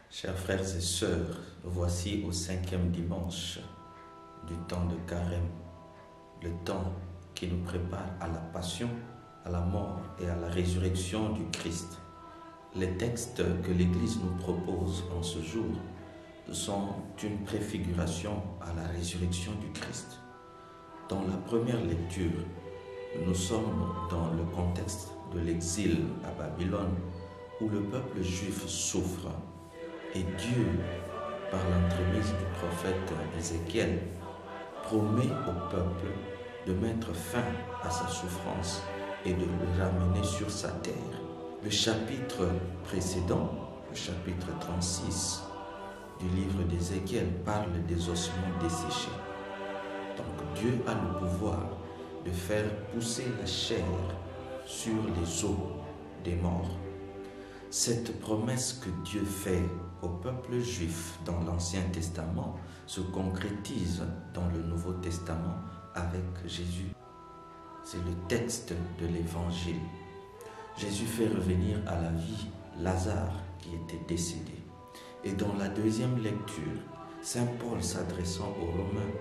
Chers frères et sœurs, voici au 5e dimanche du temps de Carême, le temps qui nous prépare à la passion, à la mort et à la résurrection du Christ. Les textes que l'Église nous propose en ce jour sont une préfiguration à la résurrection du Christ. Dans la première lecture, nous sommes dans le contexte de l'exil à Babylone où le peuple juif souffre et Dieu, par l'entremise du prophète Ézéchiel, promet au peuple de mettre fin à sa souffrance et de le ramener sur sa terre. Le chapitre précédent, le chapitre 36 du livre d'Ézéchiel, parle des ossements desséchés. Donc Dieu a le pouvoir de faire pousser la chair sur les os des morts. Cette promesse que Dieu fait au peuple juif dans l'Ancien Testament se concrétise dans le Nouveau Testament avec Jésus. C'est le texte de l'Évangile. Jésus fait revenir à la vie Lazare qui était décédé. Et dans la deuxième lecture, Saint Paul s'adressant aux Romains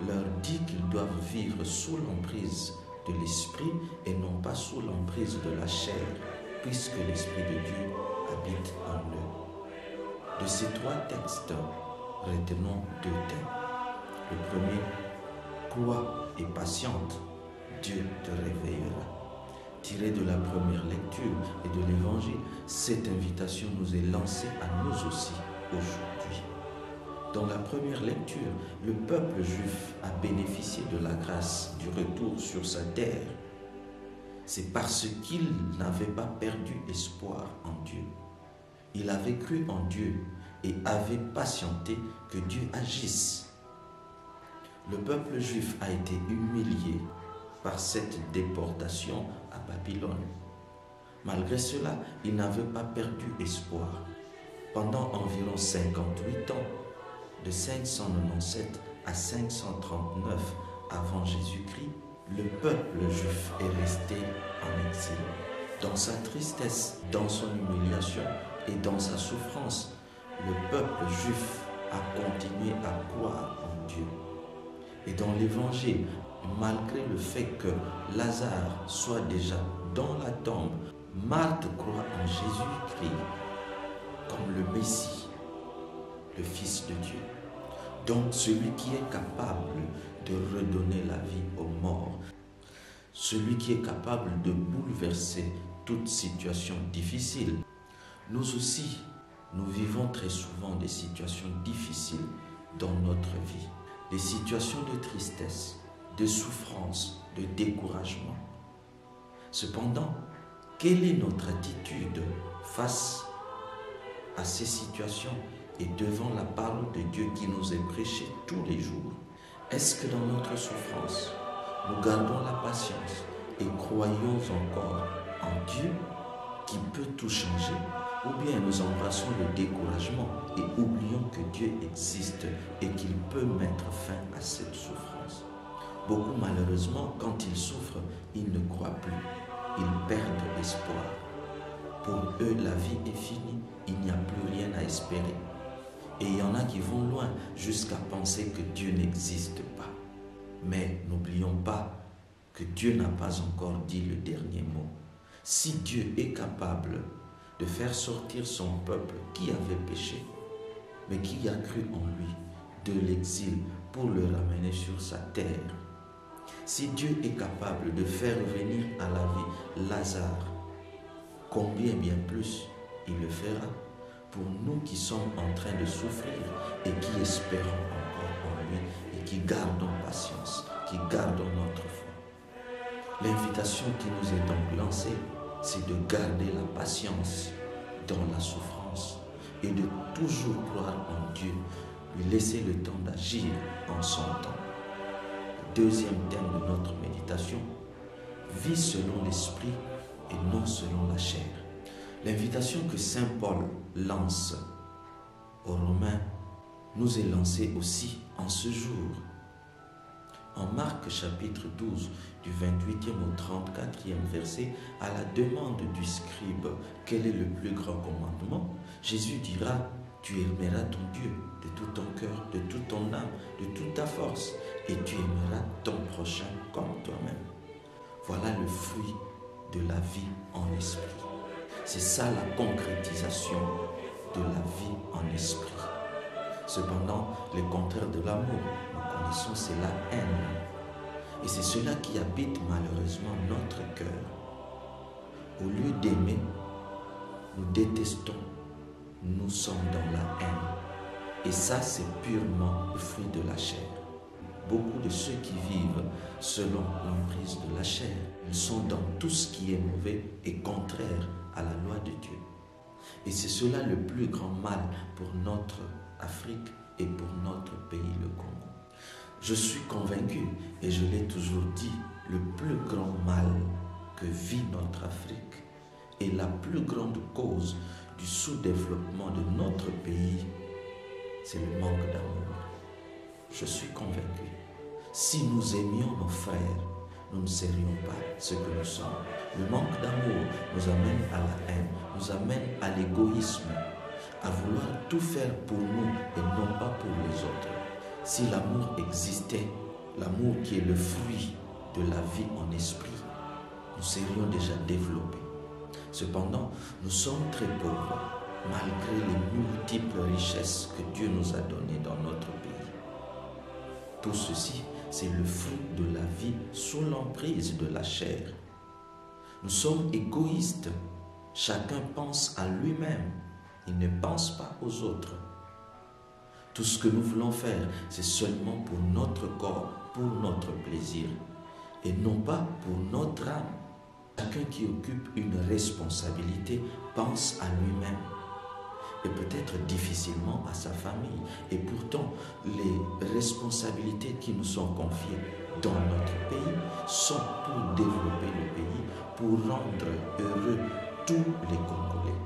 leur dit qu'ils doivent vivre sous l'emprise de l'Esprit et non pas sous l'emprise de la chair, puisque l'Esprit de Dieu habite en eux. De ces trois textes, retenons deux thèmes. Le premier, crois et patiente, Dieu te réveillera. Tiré de la première lecture et de l'Évangile, cette invitation nous est lancée à nous aussi aujourd'hui. Dans la première lecture, le peuple juif a bénéficié de la grâce du retour sur sa terre. C'est parce qu'il n'avait pas perdu espoir en Dieu. Il avait cru en Dieu et avait patienté que Dieu agisse. Le peuple juif a été humilié par cette déportation à Babylone. Malgré cela, il n'avait pas perdu espoir. Pendant environ 58 ans, de 597 à 539 avant Jésus-Christ, le peuple juif est resté en exil. Dans sa tristesse, dans son humiliation et dans sa souffrance, le peuple juif a continué à croire en Dieu. Et dans l'Évangile, malgré le fait que Lazare soit déjà dans la tombe, Marthe croit en Jésus-Christ comme le Messie, le Fils de Dieu. Donc celui qui est capable de redonner la vie aux morts, celui qui est capable de bouleverser toute situation difficile. Nous aussi, nous vivons très souvent des situations difficiles dans notre vie, des situations de tristesse, de souffrance, de découragement. Cependant, quelle est notre attitude face à ces situations et devant la parole de Dieu qui nous est prêchée tous les jours? Est-ce que dans notre souffrance, nous gardons la patience et croyons encore en Dieu qui peut tout changer? Ou bien nous embrassons le découragement et oublions que Dieu existe et qu'il peut mettre fin à cette souffrance? Beaucoup malheureusement, quand ils souffrent, ils ne croient plus. Ils perdent espoir. Pour eux, la vie est finie. Il n'y a plus rien à espérer. Et il y en a qui vont loin jusqu'à penser que Dieu n'existe pas. Mais n'oublions pas que Dieu n'a pas encore dit le dernier mot. Si Dieu est capable de faire sortir son peuple qui avait péché, mais qui a cru en lui, de l'exil pour le ramener sur sa terre, si Dieu est capable de faire venir à la vie Lazare, combien bien plus il le fera pour nous qui sommes en train de souffrir et qui espérons encore en lui et qui gardons patience, qui gardons notre foi. L'invitation qui nous est donc lancée, c'est de garder la patience dans la souffrance et de toujours croire en Dieu, lui laisser le temps d'agir en son temps. Le deuxième thème de notre méditation, vis selon l'esprit et non selon la chair. L'invitation que Saint Paul lance aux Romains nous est lancée aussi en ce jour. En Marc chapitre 12, du 28e au 34e verset, à la demande du scribe, quel est le plus grand commandement? Jésus dira, tu aimeras ton Dieu de tout ton cœur, de toute ton âme, de toute ta force, et tu aimeras ton prochain comme toi-même. Voilà le fruit de la vie en esprit. C'est ça la concrétisation de la vie en esprit. Cependant, le contraire de l'amour, nous connaissons, c'est la haine. Et c'est cela qui habite malheureusement notre cœur. Au lieu d'aimer, nous détestons, nous sommes dans la haine. Et ça, c'est purement le fruit de la chair. Beaucoup de ceux qui vivent selon l'emprise de la chair, ils sont dans tout ce qui est mauvais et contraire à la loi de Dieu. Et c'est cela le plus grand mal pour notre Afrique et pour notre pays, le Congo. Je suis convaincu, et je l'ai toujours dit, le plus grand mal que vit notre Afrique et la plus grande cause du sous-développement de notre pays, c'est le manque d'amour. Je suis convaincu. Si nous aimions nos frères, nous ne serions pas ce que nous sommes. Le manque d'amour nous amène à la haine, nous amène à l'égoïsme, à vouloir tout faire pour nous et non pas pour les autres. Si l'amour existait, l'amour qui est le fruit de la vie en esprit, nous serions déjà développés. Cependant, nous sommes très pauvres, malgré les multiples richesses que Dieu nous a données dans notre pays. Tout ceci, c'est le fruit de la vie sous l'emprise de la chair. Nous sommes égoïstes. Chacun pense à lui-même. Il ne pense pas aux autres. Tout ce que nous voulons faire, c'est seulement pour notre corps, pour notre plaisir, et non pas pour notre âme. Chacun qui occupe une responsabilité pense à lui-même et peut-être difficilement à sa famille. Et pourtant, les responsabilités qui nous sont confiées dans notre pays sont pour développer le pays, pour rendre heureux tous les Congolais.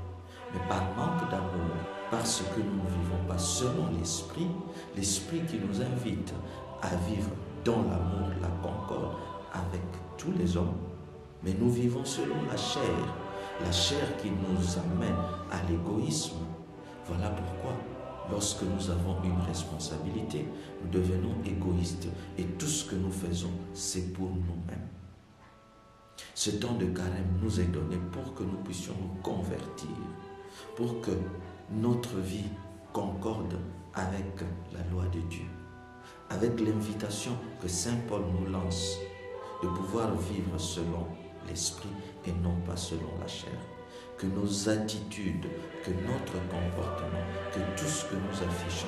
Mais par manque d'amour, parce que nous ne vivons pas selon l'esprit qui nous invite à vivre dans l'amour, la concorde avec tous les hommes, mais nous vivons selon la chair qui nous amène à l'égoïsme. Voilà pourquoi, lorsque nous avons une responsabilité, nous devenons égoïstes et tout ce que nous faisons, c'est pour nous-mêmes. Ce temps de carême nous est donné pour que nous puissions nous convertir, pour que notre vie concorde avec la loi de Dieu, avec l'invitation que Saint Paul nous lance de pouvoir vivre selon l'esprit et non pas selon la chair. Que nos attitudes, que notre comportement, que tout ce que nous affichons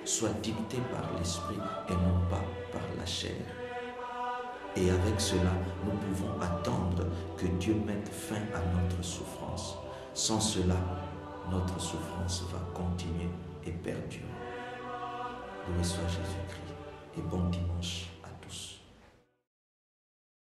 soit dicté par l'esprit et non pas par la chair. Et avec cela, nous pouvons attendre que Dieu mette fin à notre souffrance. Sans cela, notre souffrance va continuer et perdurer. Loué soit Jésus-Christ et bon dimanche.